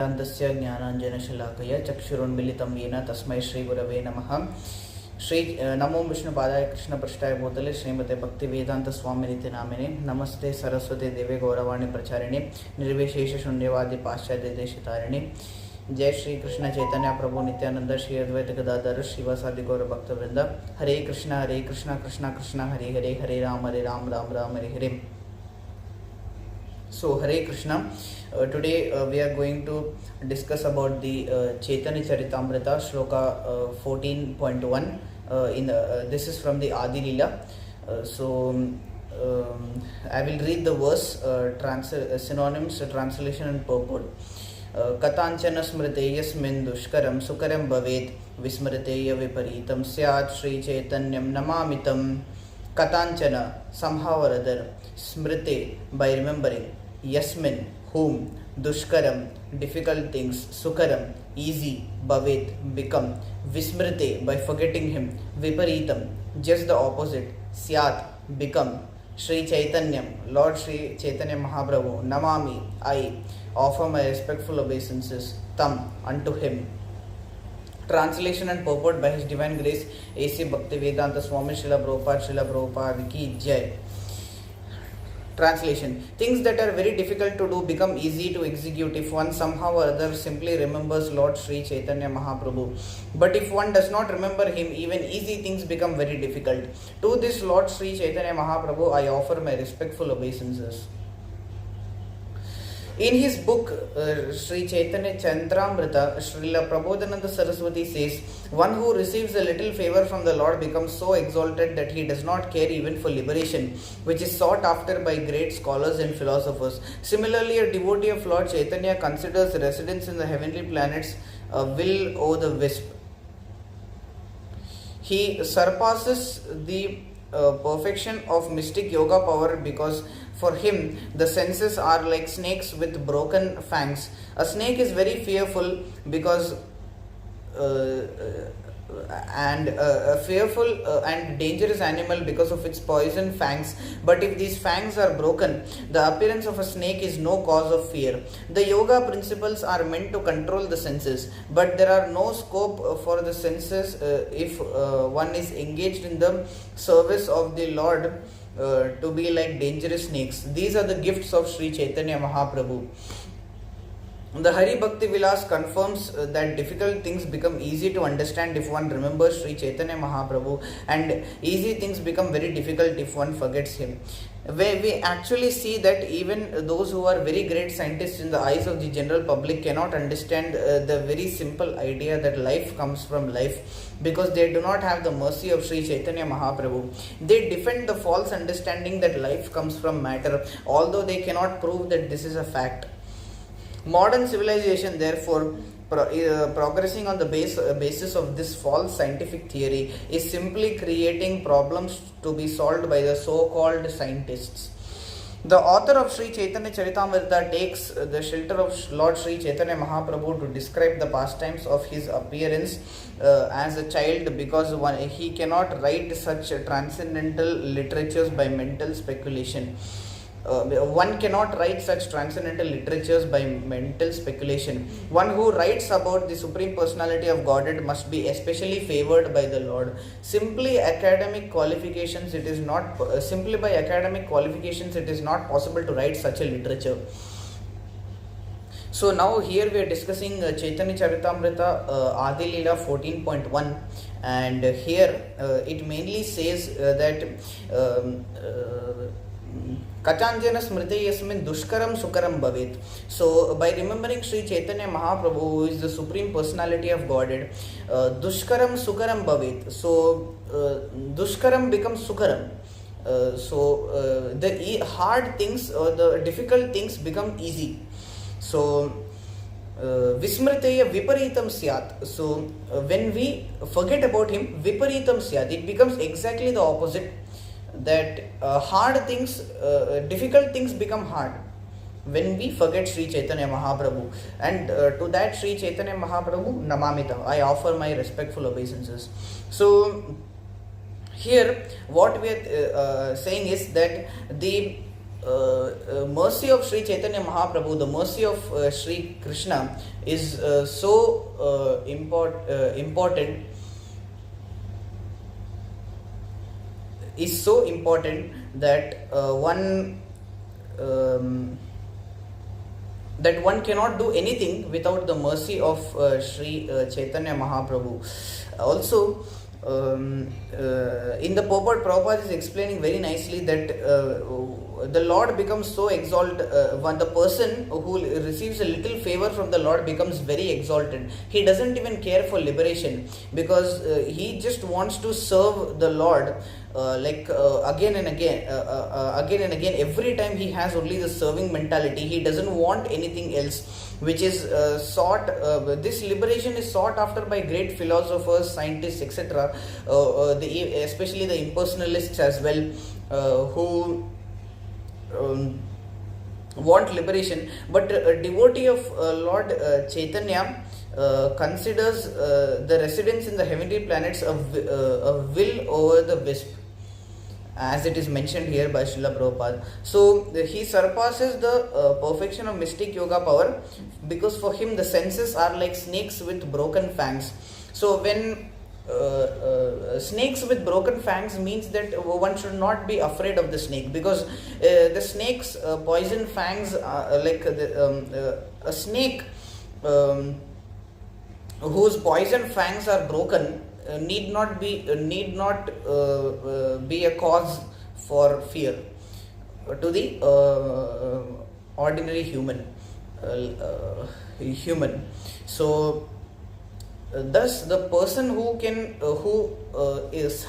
वेदान्तस्य ज्ञानाञ्जनशलाकया चक्षुरुन्मीलितं येन तस्मै श्रीगुरवे नमः। श्री नमो विष्णुपादाय कृष्णपृष्ठाय भूतले श्रीमते भक्तिवेदांत स्वामिनिति नामिने। नमस्ते सरस्वती देवे गौरवाणी प्रचारिणे निर्विशेष शून्यवादी पाश्चात्य देशतारिणे। जय श्री कृष्ण चैतन्य प्रभु नित्यानंद श्री अद्वैत गदाधर श्रीवासादि गौर भक्तवृंद। हरे कृष्ण कृष्ण कृष्ण हरे हरे, हरे Ram Ram Ram Hare Hare. So Hare Krishna, today we are going to discuss about the Caitanya-Caritamrta shloka 14.1. This is from the Adi Lila. I will read the verse, synonyms, translation and purport. Katanchana smrite yasmin dushkaram sukaram bhavet vismriteya viparitam syat Shri Chaitanyam namamitam. Katanchana, somehow or other, smrite, by remembering, yasmin, whom, dushkaram, difficult things, sukaram, easy, bhavet, become, vismrite, by forgetting him, viparitam, just the opposite, syat, become, Shri Chaitanyam, Lord Shri Chaitanya Mahaprabhu, namami, I offer my respectful obeisances, tam, unto him. Translation and purport by His Divine Grace A.C. Bhaktivedanta Swami Srila Prabhupada Ki Jai. Translation: things that are very difficult to do become easy to execute if one somehow or other simply remembers Lord Sri Chaitanya Mahaprabhu. But if one does not remember him, even easy things become very difficult. To this Lord Sri Chaitanya Mahaprabhu I offer my respectful obeisances. In his book Sri Caitanya-Caritamrta, Srila Prabodhananda Saraswati says, one who receives a little favor from the Lord becomes so exalted that he does not care even for liberation, which is sought after by great scholars and philosophers. Similarly, a devotee of Lord Chaitanya considers residence in the heavenly planets a will o' the wisp. He surpasses the perfection of mystic yoga power because for him the senses are like snakes with broken fangs. A snake is very fearful because a fearful and dangerous animal because of its poison fangs. But if these fangs are broken, the appearance of a snake is no cause of fear. The yoga principles are meant to control the senses, but there are no scope for the senses if one is engaged in the service of the Lord to be like dangerous snakes. These are the gifts of Sri Chaitanya Mahaprabhu. The Hari Bhakti Vilas confirms that difficult things become easy to understand if one remembers Sri Chaitanya Mahaprabhu, and easy things become very difficult if one forgets him. Where we actually see that even those who are very great scientists in the eyes of the general public cannot understand the very simple idea that life comes from life, because they do not have the mercy of Sri Chaitanya Mahaprabhu. They defend the false understanding that life comes from matter, although they cannot prove that this is a fact. Modern civilization, therefore, progressing on the basis of this false scientific theory, is simply creating problems to be solved by the so-called scientists. The author of Sri Caitanya-Caritamrta takes the shelter of Lord Sri Chaitanya Mahaprabhu to describe the pastimes of his appearance as a child, because he cannot write such transcendental literatures by mental speculation. One cannot write such transcendental literatures by mental speculation. One who writes about the Supreme Personality of Godhead must be especially favored by the Lord. Simply by academic qualifications, it is not possible to write such a literature. So now here we are discussing Caitanya-Caritamrta Adi Lila 14.1, and here it mainly says that Katanchana smrite yasmin dushkaram sukaram bhavet. So by remembering Sri Chaitanya Mahaprabhu, who is the Supreme Personality of Godhead, dushkaram sukaram bhavet. So dushkaram becomes sukaram. The hard things or the difficult things become easy. So vismriteya viparitam syat. So when we forget about him, viparitam syat, it becomes exactly the opposite. That hard things, difficult things become hard when we forget Sri Chaitanya Mahaprabhu. And to that Sri Chaitanya Mahaprabhu namamita, I offer my respectful obeisances. So here what we are saying is that the mercy of Sri Chaitanya Mahaprabhu, the mercy of Sri Krishna is so important, is so important that one cannot do anything without the mercy of Sri Chaitanya Mahaprabhu. Also, in the purport, Prabhupada is explaining very nicely that the Lord becomes so exalted, when the person who receives a little favor from the Lord becomes very exalted. He doesn't even care for liberation, because he just wants to serve the Lord again and again, every time he has only the serving mentality. He doesn't want anything else, which is this liberation is sought after by great philosophers, scientists, etc., especially the impersonalists as well, who want liberation. But a devotee of Lord Chaitanya considers the residents in the heavenly planets a will over the wisp, as it is mentioned here by Srila Prabhupada. So he surpasses the perfection of mystic yoga power, because for him the senses are like snakes with broken fangs. So when snakes with broken fangs means that one should not be afraid of the snake, because the snake's poison fangs a snake whose poison fangs are broken need not be a cause for fear to the ordinary human. So thus the person who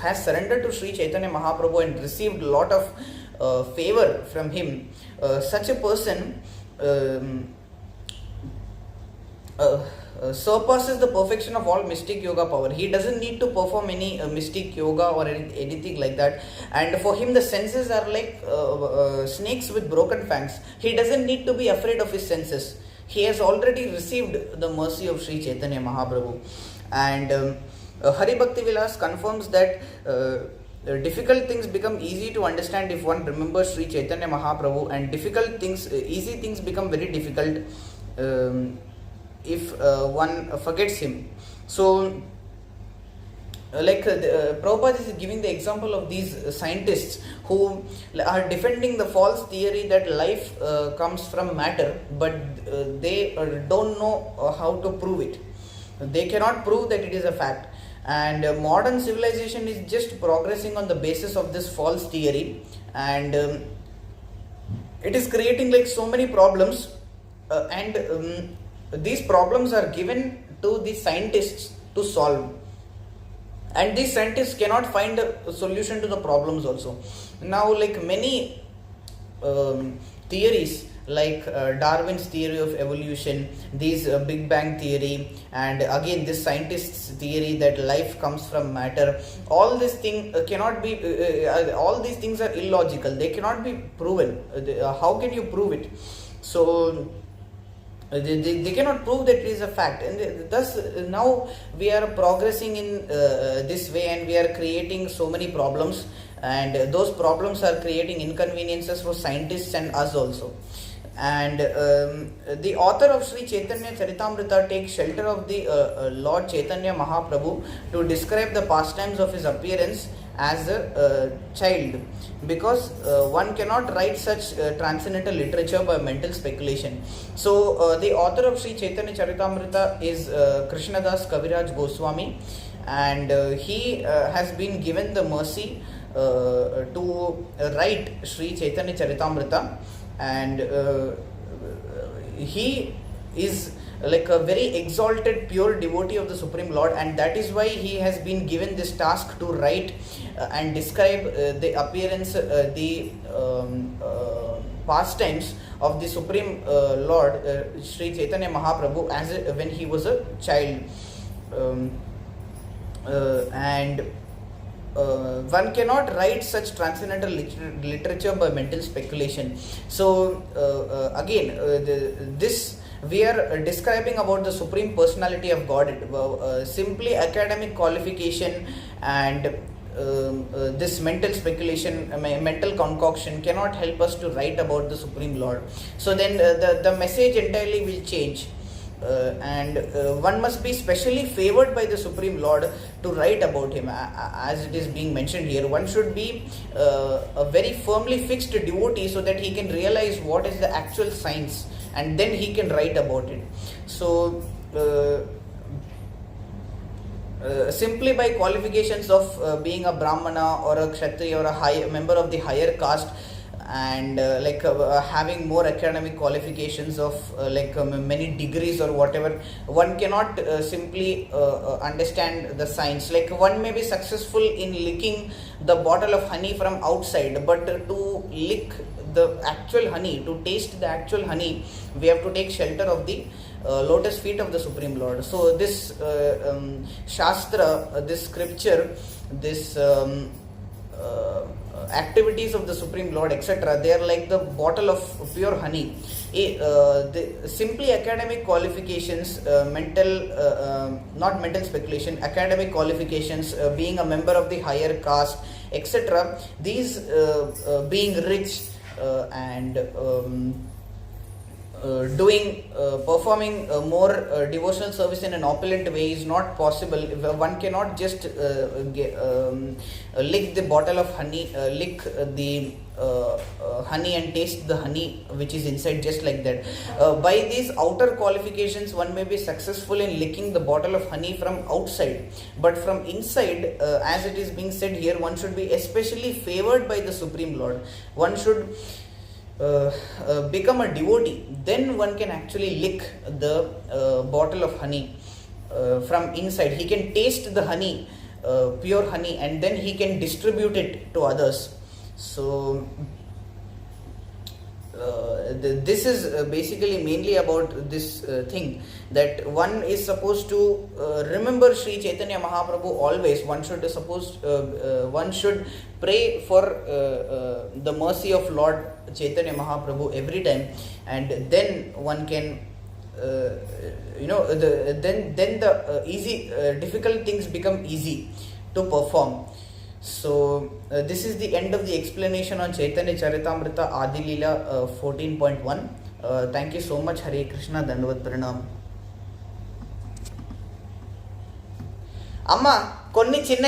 has surrendered to Sri Chaitanya Mahaprabhu and received a lot of favor from him, such a person surpasses the perfection of all mystic yoga power. He doesn't need to perform any mystic yoga or anything like that, and for him the senses are like snakes with broken fangs. He doesn't need to be afraid of his senses. He has already received the mercy of Sri Chaitanya Mahaprabhu. And Hari Bhakti Vilas confirms that difficult things become easy to understand if one remembers Sri Chaitanya Mahaprabhu, and easy things become very difficult if one forgets him. So Prabhupada is giving the example of these scientists who are defending the false theory that life comes from matter, but they don't know how to prove it. They cannot prove that it is a fact. And modern civilization is just progressing on the basis of this false theory, and it is creating like so many problems, and these problems are given to the scientists to solve, and these scientists cannot find a solution to the problems also. Now, like many theories, like Darwin's theory of evolution, these Big Bang theory, and again this scientist's theory that life comes from matter, all these things cannot be all these things are illogical. They cannot be proven. How can you prove it? So they cannot prove that it is a fact, and thus now we are progressing in this way, and we are creating so many problems, and those problems are creating inconveniences for scientists and us also. And the author of Sri Caitanya-Caritamrta takes shelter of the Lord Chaitanya Mahaprabhu to describe the pastimes of his appearance as a child, because one cannot write such transcendental literature by mental speculation. So the author of Sri Caitanya-Caritamrta is Krishnadas Kaviraj Goswami, and he has been given the mercy to write Sri Caitanya-Caritamrta, and he is like a very exalted pure devotee of the Supreme Lord, and that is why he has been given this task to write and describe the appearance, the pastimes of the Supreme Lord Sri Chaitanya Mahaprabhu when he was a child. And one cannot write such transcendental literature by mental speculation. So again, this we are describing about the Supreme Personality of God. Simply academic qualification and this mental speculation, mental concoction cannot help us to write about the Supreme Lord. So then the message entirely will change. And one must be specially favored by the Supreme Lord to write about him, as it is being mentioned here. One should be a very firmly fixed devotee so that he can realize what is the actual science, and then he can write about it. So simply by qualifications of being a Brahmana or a Kshatriya or a member of the higher caste, and having more academic qualifications of many degrees or whatever, one cannot simply understand the science. Like, one may be successful in licking the bottle of honey from outside, but to lick the actual honey, to taste the actual honey, we have to take shelter of the lotus feet of the Supreme Lord. So this Shastra, this scripture, this activities of the Supreme Lord, etc., they are like the bottle of pure honey. Simply academic qualifications, not mental speculation, academic qualifications, being a member of the higher caste, etc., these being rich and performing more devotional service in an opulent way is not possible. One cannot just lick the bottle of honey, lick the honey and taste the honey which is inside just like that. By these outer qualifications, one may be successful in licking the bottle of honey from outside, but from inside, as it is being said here, one should be especially favored by the Supreme Lord. One should become a devotee, then one can actually lick the bottle of honey from inside. He can taste the honey, pure honey, and then he can distribute it to others. So this is basically mainly about this thing, that one is supposed to remember Sri Chaitanya Mahaprabhu always. One should pray for the mercy of Lord Chaitanya Mahaprabhu every time, and then one can then the difficult things become easy to perform. So this is the end of the explanation on Caitanya-Caritamrta Adi Lila 14.1. Thank you so much. Hare Krishna. Dandavat Pranam. Amma, కొన్ని చిన్న